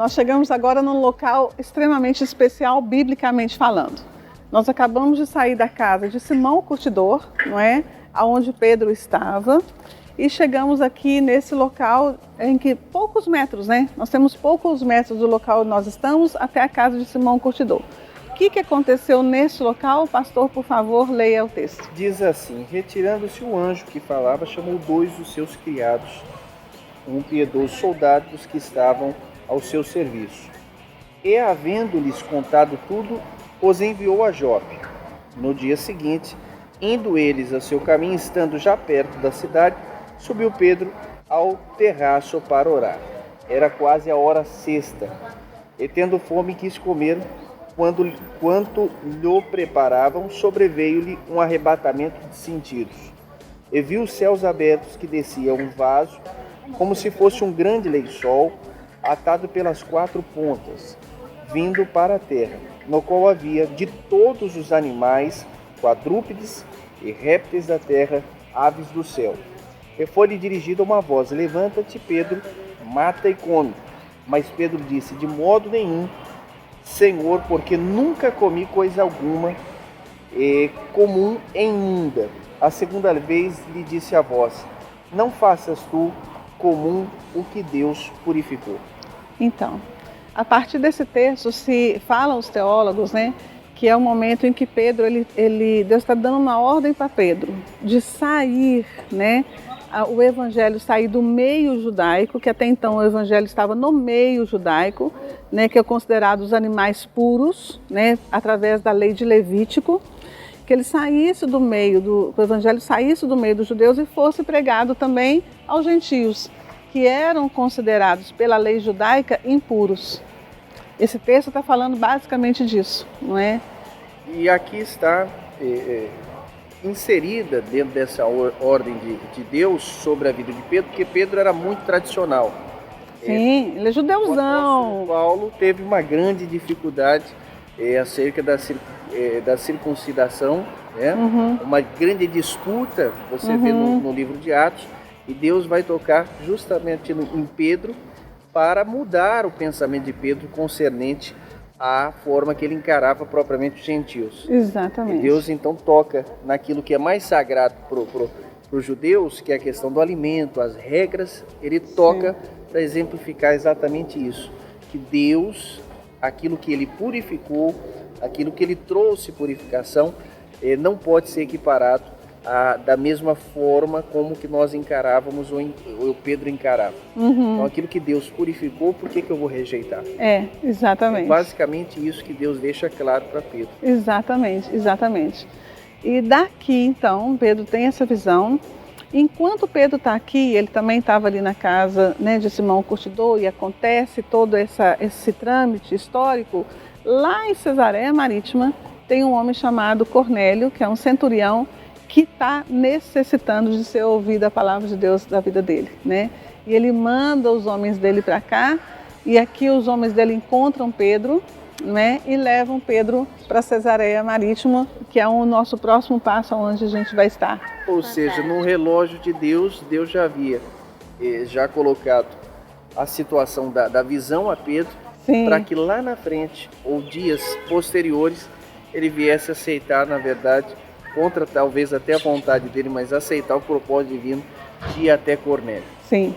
Nós chegamos agora num local extremamente especial, biblicamente falando. Nós acabamos de sair da casa de Simão o Curtidor, não é? Aonde Pedro estava, e chegamos aqui nesse local em que poucos metros, né? Nós temos poucos metros do local onde nós estamos até a casa de Simão o Curtidor. O que aconteceu nesse local? Pastor, por favor, leia o texto. Diz assim: retirando-se o anjo que falava, chamou 2 dos seus criados, um piedoso soldado dos que estavam ao seu serviço. E, havendo-lhes contado tudo, os enviou a Jope. No dia seguinte, indo eles a seu caminho, estando já perto da cidade, subiu Pedro ao terraço para orar. Era quase a hora sexta, e tendo fome quis comer. Quanto lhe preparavam, sobreveio-lhe um arrebatamento de sentidos. E viu os céus abertos, que descia um vaso, como se fosse um grande lençol, atado pelas 4 pontas, vindo para a terra, no qual havia de todos os animais, quadrúpedes e répteis da terra, aves do céu. E foi-lhe dirigida uma voz: levanta-te, Pedro, mata e come. Mas Pedro disse: de modo nenhum, Senhor, porque nunca comi coisa alguma comum e imunda. A segunda vez lhe disse a voz: não faças tu comum o que Deus purificou. Então, a partir desse texto se falam os teólogos, né, que é o momento em que Pedro, Deus está dando uma ordem para Pedro de sair, né, o evangelho sair do meio judaico, que até então o evangelho estava no meio judaico, né, que é considerado os animais puros, né, através da lei de Levítico, que ele saísse do meio, o evangelho saísse do meio dos judeus e fosse pregado também aos gentios, que eram considerados pela lei judaica impuros. Esse texto está falando basicamente disso, não é? E aqui está inserida dentro dessa ordem de Deus sobre a vida de Pedro, porque Pedro era muito tradicional. Sim, ele é judeuzão. O Paulo teve uma grande dificuldade acerca da circuncidação, né? Uma grande disputa, você vê no livro de Atos, e Deus vai tocar justamente em Pedro para mudar o pensamento de Pedro concernente à forma que ele encarava propriamente os gentios. Exatamente. E Deus então toca naquilo que é mais sagrado para os judeus, que é a questão do alimento, as regras, ele toca para exemplificar exatamente isso, que Deus, aquilo que ele purificou, aquilo que ele trouxe purificação, não pode ser equiparado da mesma forma como que nós encarávamos ou o Pedro encarava. Então aquilo que Deus purificou, por que eu vou rejeitar? Exatamente. É basicamente isso que Deus deixa claro para Pedro. Exatamente, exatamente. E daqui então, Pedro tem essa visão. Enquanto Pedro está aqui, ele também estava ali na casa, né, de Simão o Curtidor, e acontece todo esse trâmite histórico. Lá em Cesareia Marítima tem um homem chamado Cornélio, que é um centurião, que está necessitando de ser ouvida a palavra de Deus da vida dele, né? E ele manda os homens dele para cá, e aqui os homens dele encontram Pedro, né? E levam Pedro para Cesareia Marítima, que é o nosso próximo passo, onde a gente vai estar. Ou seja, no relógio de Deus, Deus já havia já colocado a situação da visão a Pedro, para que lá na frente, ou dias posteriores, ele viesse aceitar, na verdade, contra talvez até a vontade dele, mas aceitar o propósito divino de ir até Cornélio. Sim.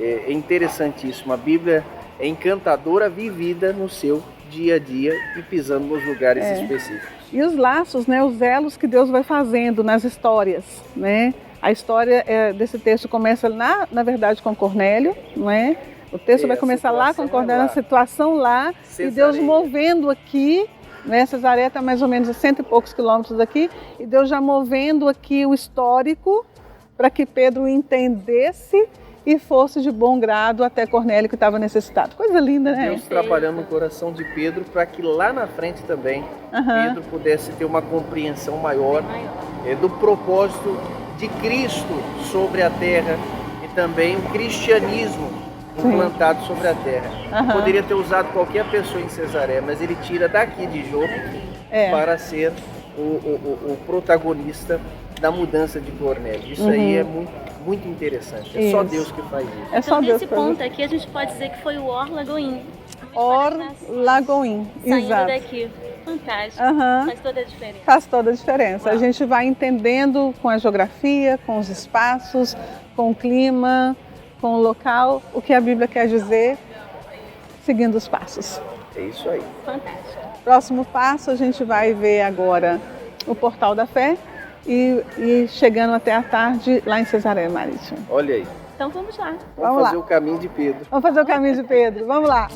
É interessantíssimo. A Bíblia é encantadora, vivida no seu dia a dia e pisando nos lugares específicos. E os laços, né, os elos que Deus vai fazendo nas histórias, né? A história desse texto começa na verdade com Cornélio, não é? O texto vai começar lá com Cornélio, a situação lá, Cesareia. E Deus movendo aqui, né? Cesareia está mais ou menos a 100 e poucos quilômetros daqui, e Deus já movendo aqui o histórico para que Pedro entendesse e fosse de bom grado até Cornélio, que estava necessitado. Coisa linda, né? Deus trabalhando no coração de Pedro para que lá na frente também Pedro pudesse ter uma compreensão maior do propósito de Cristo sobre a terra e também o cristianismo implantado sobre a terra. Poderia ter usado qualquer pessoa em Cesareia, mas ele tira daqui de Jope para ser o protagonista da mudança de Cornélio. Isso aí é muito interessante. É só Deus que faz isso. É só então, Deus nesse ponto aqui, a gente pode dizer que foi o Orla Goim. Or Lagoim. Saindo Exato. daqui. Fantástico. Aham. Faz toda a diferença. Faz toda a diferença. Uau. A gente vai entendendo com a geografia, com os espaços, com o clima, com o local, o que a Bíblia quer dizer, seguindo os passos. É isso aí. Fantástico. Próximo passo, a gente vai ver agora o Portal da Fé e chegando até a tarde lá em Cesareia Marítima. Olha aí. Então vamos lá. Vamos fazer lá. o caminho de Pedro. Vamos fazer o caminho de Pedro. Vamos lá.